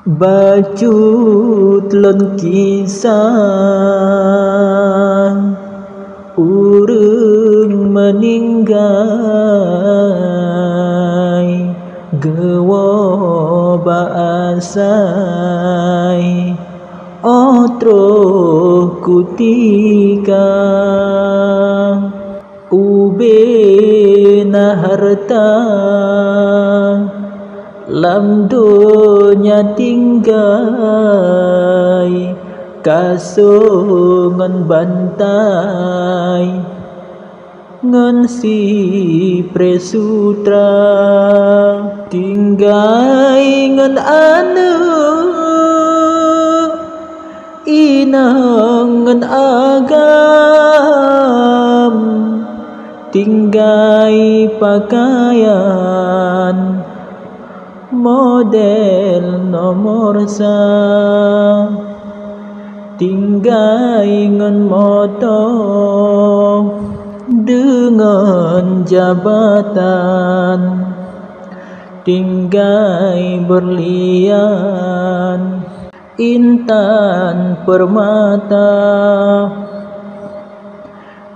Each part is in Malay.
Bacut lon kisah urang meninggal gewo baasai otro kutika ube na harta lam dunya tinggai kaso ngan bantai ngan si presutra tinggai ngan anu inang ngan agam tinggai pakaian model nomor sa tinggai ngan motor dengan jabatan tinggai berlian intan permata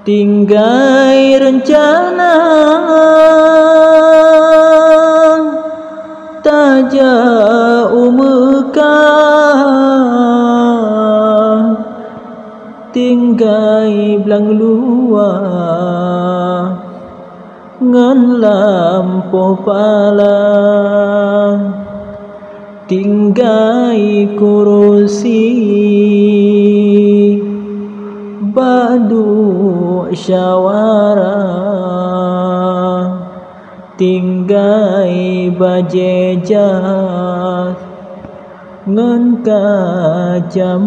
tinggai rencana taja umekah tinggai belang luar ngan lampu pala tinggai kurusi badu syawara tinggai bajejat ngan kacamata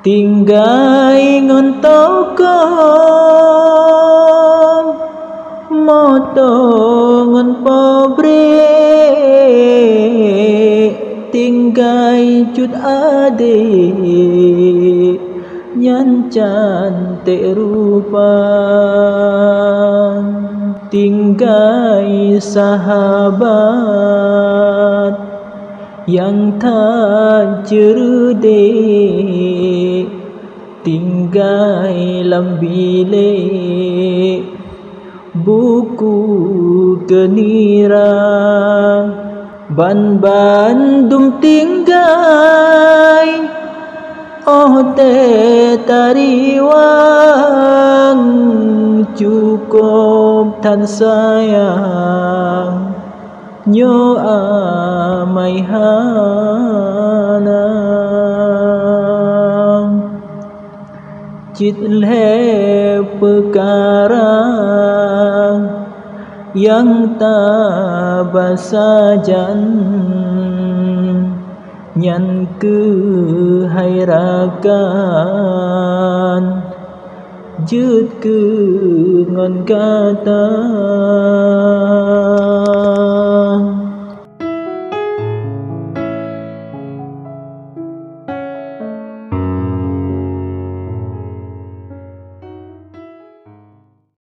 tinggai ngan toko moto ngan pabrik tinggai cut adik nyan cantik rupa tinggai sahabat yang tak cerdik tinggai lam bilik buku kenira ban Bandung tinggai oh teh tariwang cukup tan sayang nyo amai hana cit le perkara yang tak basajan nyan kehairakan jut ke ngan kata